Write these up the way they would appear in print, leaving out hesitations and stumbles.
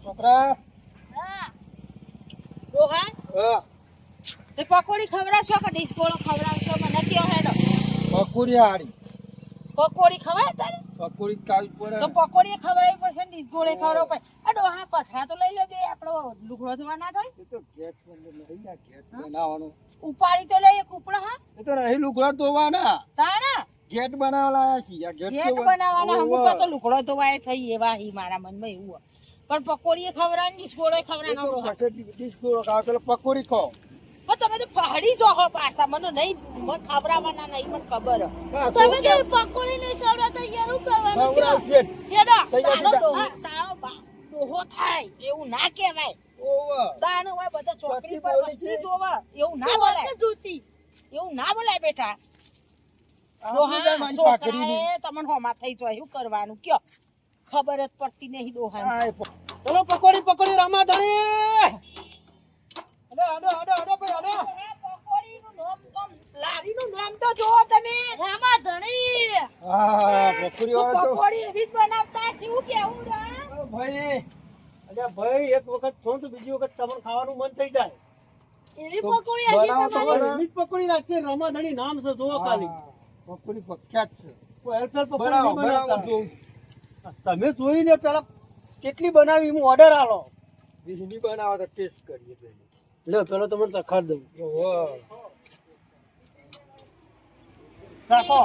છોકરા રોહન હા તે પકોડી ખવડાવશો કે ડિસ્કોળો ખવડાવશો મને કયો હેડો પકોડી હારી પકોડી ખવાય તારે પકોડી કાવી પડે તો પકોડી ખવડાવી પડશે ને ડિસ્કોળે ખવડાવ પડે આ ડોહા પથરા તો લઈ લેજે આપણો લુગડો ધોવા ના થાય એ તો ગેટ નહીં ના ગેટ બનાવવાનું ઉપાડી તો લઈએ કુપડા હા એ તો રહી લુગડા ધોવાના તાણા ગેટ બનાવવા લાયા છીએ આ ગેટ ગેટ બનાવવાના હમું તો લુગડો ધોવાય થઈ એવા હી મારા મનમાં એવું પણ પકોડી ખવડાવવાની ડિસ્કોળે ખવડાવવાનો ડિસ્કો ખાવ પેલો પકોડી ખાઓ પણ તમે તો પહાડી જો હો પાછા મને નહીં મને ખવડાવવાના નહીં મને ખબર તમે તો પકોડી નહીં ખવડાવતા યારું કરવાનું ખવડાવશે હેડા કઈ જાતિ તારો ડોહો થાય એવું ના કહેવાય ઓવા દાનો હોય બધા ચોકડી પર વસ્તી જોવા એવું ના બોલાય જોતી એવું ના બોલાય બેટા આપણે જાય મારી પાકડીની છોકરાએ તમને હોમાં થઈ જાય શું કરવાનું કયો ખબર જ પડતી નહીં ડોહા આય ચલો પકોડી રામા ધણી અડો ભાઈ અડો પકોડીનું નામ તો લારીનું નામ તો જોવો તમે રામા ધણી હા પકોડી વાળો તો પકોડી એવી જ બનાવતા શું કેવું રે ભાઈ અલ્યા ભાઈ એક વખત છો તો બીજી વખત તમને ખાવાનું મન થઈ જાય એવી તો પકોડી આજે બનાવો તો તમારે બરાબર. એવી જ પકોડી રાખશે રમાધણી નામ છે જોવો ખાલી પકોડી પ્રખ્યાત છે કોઈ હેલ્પર પકોડી બનાવો નહીં બનાવો બનાવતા. જોઉં તમે જોઈને પેલા કેટલી બનાવી હું ઓર્ડર આલો બીજી બનાવો તો ટેસ્ટ કરીએ પેલી લે પેલો તમને ચખાડ દઉં ઓહો રાખો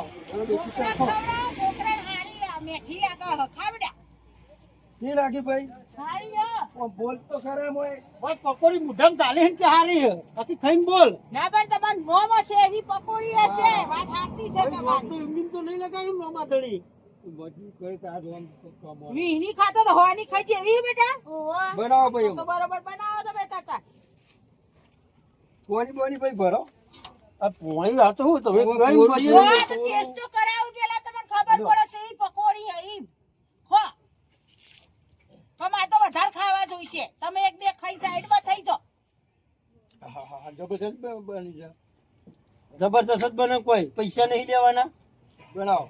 છોકરા ખવડાવો છોકરાને હારી મેઠી લાગે ખાવડા કી રાખી ભાઈ સારી છે. બોલ તો ખરા મોય બસ પકોડી મુઢામ ચાલી કે હારી છે બાકી ખાઈને બોલ ના પણ તમાર નોમ હશે એવી પકોડી હશે વાત સાચી છે ભાઈ, નામ તો તમારી એમની તો નહીં લગાવ્યું રમાધણી બધું કરે તો આ રોમ કામ વીહની ખાતો તો હોવાની ખાઈ છે એવી બેટા ઓવા બનાવો ભાઈ તો બરોબર બનાવો તમે તાતા કોની બોની ભાઈ ભરો આ પોણી આ તો હું તમે ઓવા, કઈ ગોળ બોલીએ ગોળ. નહીં. તો ટેસ્ટ તો કરાવું પેલા તમને ખબર પડે છે એવી પકોડી હે ઈ હો તમારે તો વધારે ખાવા જોઈશે તમે એક બે ખાઈ સાઈડમાં થઈ જાઓ હા હા જબરદસ્ત બની જાય જબરજસ્ત બને કોઈ પૈસા નહીં લેવાના બનાવો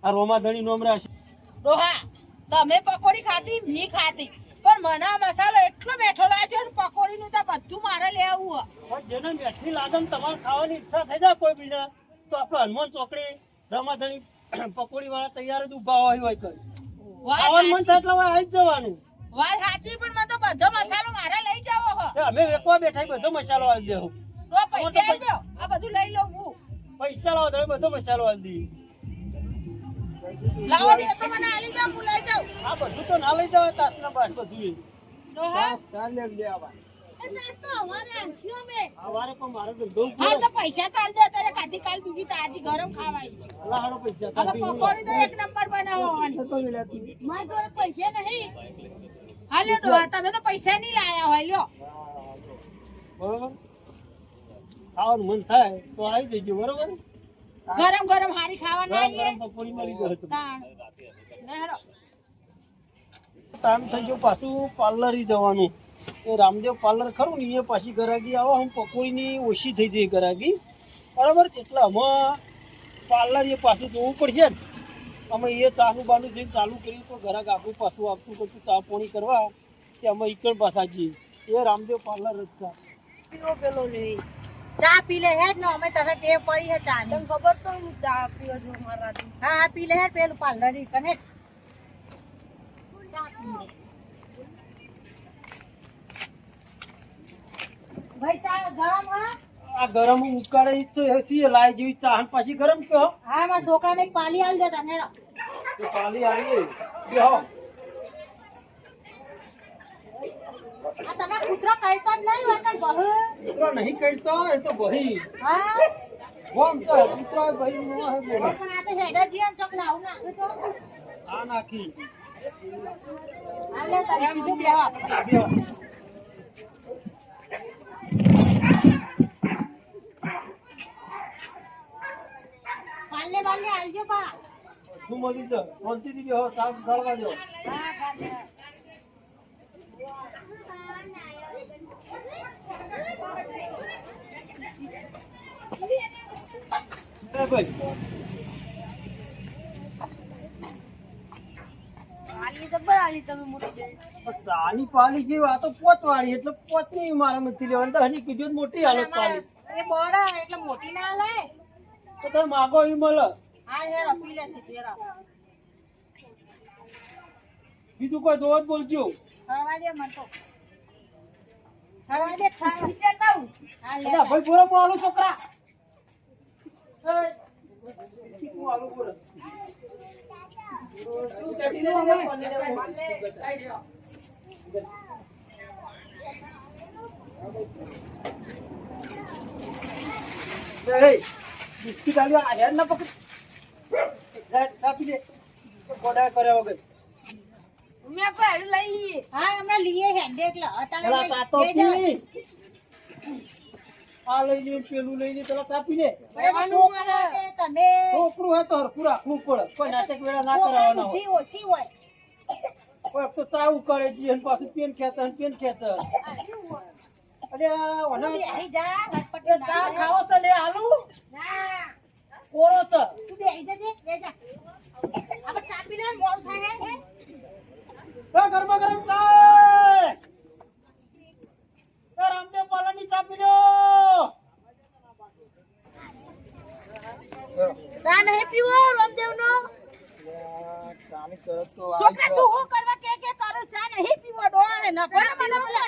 આ રોમાધણી નોમ રાશે ડોહા તમે પકોડી ખાધી મી ખાધી પણ મને આ મસાલો એટલો બેઠો લાગ્યો ને પકોડીનું તો બધું મારે લેવું પણ જેને મેઠી લાગે ને તમારે ખાવાની ઈચ્છા થઈ જાય કોઈ બીને તો આપણે હનુમાન ચોકડી રમાધણી પકોડી વાળા તૈયાર જ ઉભા હોય કઈ ખાવાનું મન થાય એટલે હવે આવી જ જવાનું વાત સાચી પણ મને તો બધો મસાલો મારે લઈ જાવો હો તે અમે વેકવા બેઠા બધો મસાલો આવી દેવું તો પૈસા આલ દો આ બધું લઈ લઉં હું પૈસા લાવો તમે બધો મસાલો આવી દઈએ લાવો દે તો મને આલી જાવ હું લઈ જાઉં આ બધું તો ના લઈ જવાય તાસના બાસ બધું ડોહા તાર લે લે આવા એ તાર તો અમારે આલશું અમે આ વારે પણ મારે તો દઉં હા તો પૈસા તો આલ દે તારે કાધી કાલ બીજી તાજી ગરમ ખાવાય છે લાડો પૈસા હવે પકોડી તો એક નંબર બનાવવાની તો મિલાતી મારા જોડે પૈસા નહીં હાલો ડોહા તમે તો પૈસા નહીં લાયા હોય લ્યો બરોબર ખાવાનું મન થાય તો આવી જજો બરોબર ગરમ ગરમ હારી ખાવા ના ગરમ આવીએ ગરમ પકોડી મળી ગયો હતો તાણ નેહરો ટાઈમ થઈ ગયો પાછું પાર્લર જવાનું એ રામદેવ પાર્લર ખરું ને એ પાછી ગરાગી આવો આમ પકોડીની ઓછી થઈ જાય ગરાગી બરાબર એટલે અમે પાર્લર એ પાછું જોવું પડશે ને અમે એ ચાલુ બાનું થઈને ચાલુ કર્યું તો ઘરાક આખું પાછું આપતું પછી ચા પાણી કરવા કે અમે ઈકણ પાછા જઈએ એ રામદેવ પાર્લર જ છે પીવો પેલો લે ચા પી લે હેડ ને અમે તને ટેવ પડી હે ચા ની તને ખબર તો હું ચા પીવો છું મારા હા હા પી લે હેડ પેલું પાર્લર ની કને ભાઈ ચા ગરમ હા આ ગરમ ઉકાળે ઈ તો એસી લાય જેવી ચા અને પાછી ગરમ કયો હા માં છોકરાને એક પાલી આલ દે તને હેડો તો પાલી આવી બેહો આ તમાર કૂતરો કહેતો જ નહીં હોય કે બહુ કૂતરો નહીં કહેતો એ તો ભાઈ હા કોમ તો કૂતરો ભાઈ નો હે બોલે પણ આ તો હેડો જીવન ચોક લાવું નાખું તો આ નાખી હાલ લે તમે સીધું બેહો બેહો પાલે બાલે આલજો બા તું મળી જ શાંતિથી બેહો સાફ ગાળવા દો હા ગાડે ભાઈ આલી જબર આલી તમે મોટી જાય ચાની પાલી જેવી આ તો પોચ વાળી એટલે પોચ ની મારા નથી લેવાની તો હજી કીધું જ મોટી હાલત પાલી એ બોડા એટલે મોટી ના લે તો તમે માગો ઈ મળે હા હેરો પી લે સીધી હેરો બીજું કોઈ જોવો જ બોલજો ફરવા દે મન તો ફરવા દે ખાવા વિચારતા હું હા લે અચ્છા ભાઈ બોલો આલુ છોકરા એ ટીપુ આલુ બોલો તું કેટી દે ને એ બિસ્કિટ આલ્યો આ હેડ ના પકડ આપી દે કોડા કર્યા વગર અમે આપણે લઈ લઈએ હા હમણાં લઈએ હેન્ડે એટલે પેલા ચાતો પી આ લઈ લે પેલું લઈ લે પેલા ચાપી દે તમે છોકરું હે તો હરખું રાખવું પડે કોઈ નાટક વેળા ના કરાવવાના બુદ્ધિ હોય ઓછી હોય કોઈ એક તો ચાવું કરે છે અને પાછું પેન ખેંચે અરે આ ઓના બેહી જા એ હટપટ ચા ખાવો છે લે આલુ ના કોરો છે તું બેહી જજે બે જા આપણે ચા પી લે મોડ થાય હે એ ગરમા ગરમ ચા એ રામદેવ પાલાની ચા પી લો ચા નહીં પીવો રામદેવ નો ચાની કરત તો છોકરા તું હું કરવા કે કરો ચા નહીં પીવો ડોળે ન કોને મને બોલે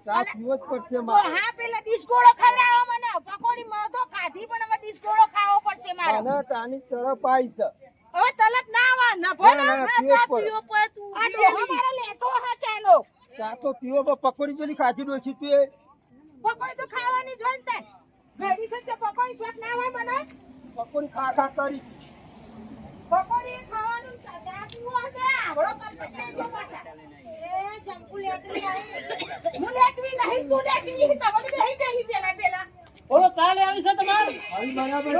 ચા પીવો જ પડશે તો હા પેલા ડિસ્કોળો ખવડાવો મને પકોડી માં તો ખાધી પણ હવે ડિસ્કોળો ખાવો પડશે મારો અને તાની તરફ આવી છે હવે તલબ ના આવા ન ભોનો ચા પીવો પડે તું આ ડોહો મારો લેટો હા ચાનો ચા તો પીવો પણ પકોડી જોની ખાધી ડોસી તું એ પકોડી તો ખાવાની જ હોય ને તે ઘડી થઈ પકોડી શોખ ના હોય મને પકોડી ખા ખા કરી પકોડી ખાવાનું ચા પીવો કે આવડો કમ્પ્લીટ જો પાછા એ જંપુ લેટવી નહીં હું લેટવી નહીં તું લેટવી તમે બેહી જઈ પેલા ઓલો ચા લે આવી છે તમાર આવી બરાબર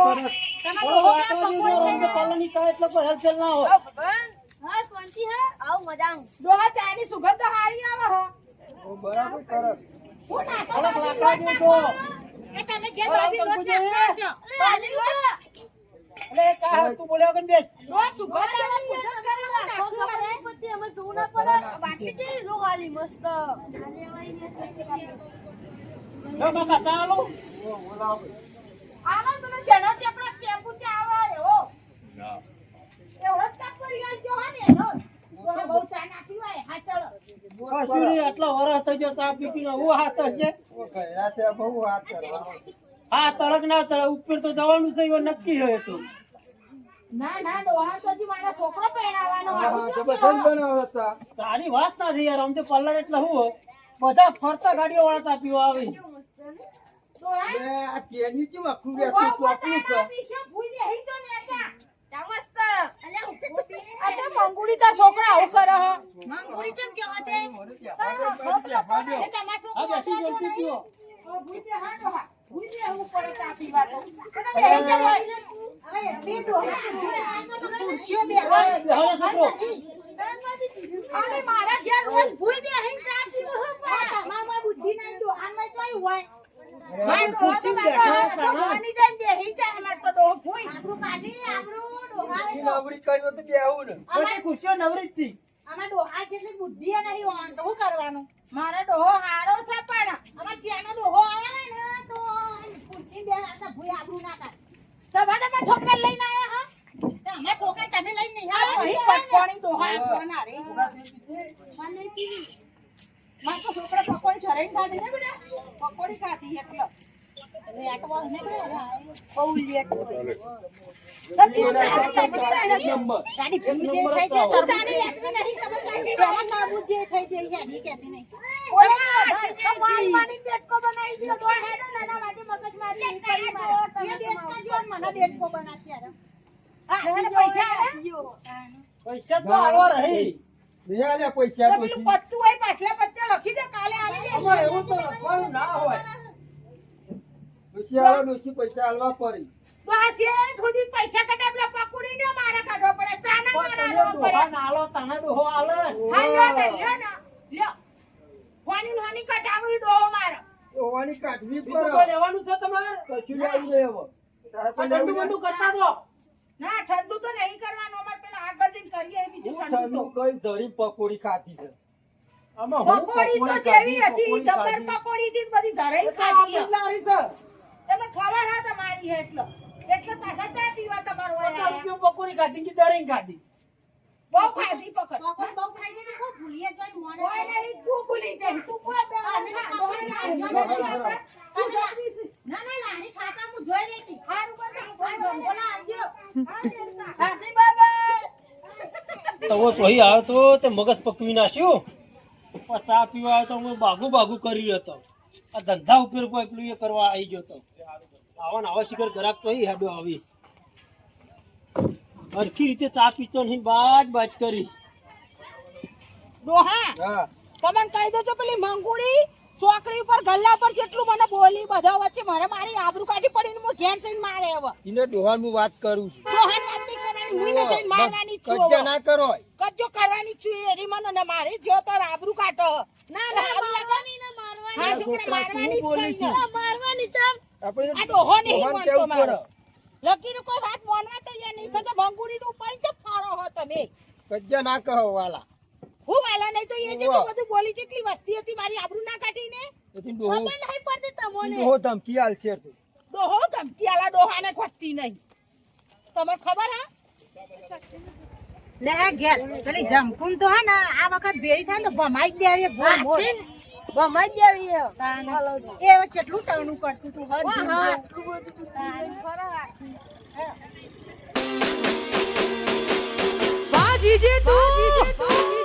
સરસ ઓલો વાતો જો રંગ પાલની ચા એટલે કોઈ હેલ્પ ના હોય હા શાંતિ હે આવ મજાનું ડોહા ચાની સુગંધ હારી આવે હો ઓ બરાબર સરસ હું નાસો થોડોક લાકડા જેવો જો એ તમે ઘેર બાજી લોટ નાખશો બાજી લોટ એટલે ચા તું બોલ્યો કે બેસ ડોહા સુગંધ આવે પુસત કરે હું નાખું અરે પછી અમે જોવું ના પડે બાકી જઈ લો ખાલી મસ્ત લો કાકા ચા લો ઓ ઓલા આમાં પેલો જેનો ચપડો કેપુ ચાવે એવો એવડો જ કાપ કરી ગયો હા ને એનો ડોહા બહુ ચા નાખી હોય હા ચલો કશુરી આટલા વરસ થઈ ગયો ચા પી પીને હું હાથ ચડશે ઓ કયા છે બહુ હાથ ચડવા હા ચડક ના ચડે ઉપર તો જવાનું છે એવું નક્કી હોય તો ના ના ડોહા તો હજી મારા છોકરો પહેરાવાનો તારી વાત ના થઈ યાર આમ તો પાર્લર એટલે હું બધા ફરતા ગાડીઓ વાળા ચા પીવા આવે ડોહા આ કેની કેમ આખું મંગુડી તા છોકરા આવું કરે હો મંગુડી ચમ કે હોતે તમાર છોકરો ભૂઈ દે હા ડોહા ભૂઈ દે હું પડે ચા પીવા તો બેહી જા હવે એટલી ડોહા ખુરશીઓ અરે મારા ઘેર રોજ ભૂઈ દે હઈ ચા પીવું હું તમારમાં બુદ્ધિ નહીં ડોહામાં ચોઈ હોય મારા ડોહો હારો છે પણ અમાર જેનો ડોહો આયો હોય ને તો ખુરશી બે આતા ભૂઈ આબરૂ ના કાઢ તમારા છોકરા લઈને આયા હા તો અમાર છોકરા તમે લઈને નહીં આવ્યા અહીં પટકોણી ડોહા આપવાના રે મને પીવી માર તો છોકરા પકોડી ધરાઈને ખાધી ને બેટા પકોડી ખાધી એટલે લેટવા ને બહુ લેટ ગાડી ફૂલી જે થઈ જાય તો ચાડી લેટવી નહીં તમે ચાડી બહુ તરબૂચ જે થઈ જાય ગાડી કહેતી નહીં ઓય માની પેટકો બનાવી દીધો તો હેડો નાના વાજે મગજ મારી કરી મારા એ ડેટકા જીવન મને ડેટકો બનાવી યાર હા પૈસા પૈસા તો આવા રહી નિહાલે પૈસા તો પેલું પત્તું હોય પાછલા પત્તે લખી દે કાલે આલી દે એવું તો લખવાનું ના હોય પૈસા દોશી પૈસા આલવા પડી બસ એ ખુદી પૈસા કાઢે પેલા પકોડી ને મારા કાઢવો પડે ચાના મારા ડોહા નાલો તને ડોહો આલે હા લ્યો ના લ્યો હોની કટાવી ડોહો મારો ડોહાની કાઢવી પડે લેવાનું છે તમારે કશું લેવું નહીં હવે આ ઠંડુ બંડુ કરતા તો ના ઠંડુ તો નહીં કરવાનું અમારે પેલા આગળ જઈને કરીએ બીજું ઠંડુ તો કઈ ધડી પકોડી ખાધી છે આમાં હું પકોડી તો જેવી હતી જબર પકોડી હતી બધી ધરાઈ ખાધી લારી છે તમે ખબર હા તમારી એટલે પાછા ચા પીવા તમારો આયા. 50 રૂપિયા પકોડી ખાધી કે દરેક ખાધી બહુ ખાધી પકડ બહુ ખાઈ ગઈ ને કોઈ ભૂલી જ વાળી મોને કોઈ નહીં તું ભૂલી જાય તું પૂરા બે ના લાડી ખાતા હું જોઈ રહી હતી ખારું બસ બોલા આવજો આજી બાબા તો તો અહીં આવ્યો તો તે મગજ પકવી નાખ્યો પણ ચા પીવા આવ્યો તો હું બાગુ કરી રહ્યો હતો આ ધંધા ઉપર કોઈ પેલું એ કરવા આવી ગયો હતો આવા ને આવા શિખર ગ્રાહક તો અહીં હેડો આવી હરખી રીતે ચા પીતો નહીં બાજ કરી ડોહા હા તમને કહી દો છો પેલી મંગુડી ચોકડી ઉપર ગલ્લા પર જેટલું મને બોલી બધા વચ્ચે મારી આબરૂ કાઢી પડીને હું ઘેર જઈને મારે હવે ઇને ડોહાન હું વાત કરું છું ડોહાન વાત નહીં કરવાની મુઈને જઈને મારવાની છું કજ્જા ના કરો કજ્જો કરવાની છું એરી મને ને મારી જો તાર આબરૂ કાઢો ના હારું લાગે મારવાની ને મારવાની હા છોકરા મારવાની જ છે ઈ. મારવાની ચમ આપણે આ ડોહો નહીં ડોહાને માનતો કેવું મારો પડે? લકીનો કોઈ વાત માનવા તૈયાર નહીં થતો મંગુડી નું ઉપર જ ફારો હો તમે કજ્જા ના કહો વાલા હું વાલા નહીં તો એ જેટલું બધું બોલી જેટલી વસ્તી હતી મારી આબરૂ ના કાઢીને એથી ડોહો ખબર નહીં પડતી તમને ડોહો ધમકી આલ છે તું ડોહો ધમકી આલા ડોહાને ખોટતી નહીં તમને ખબર હા લે આ ઘેર પેલી જમકુન તો હે ને આ વખત ભેળી થાય ને ભમાઈ જ દેવી ગોળ મોળ ભમાઈ દેવી એ કેટલું ટણું કરતું તું હર હા દિવસ. આટલું બધું તું ફરા રાખી વાહ જીજે તું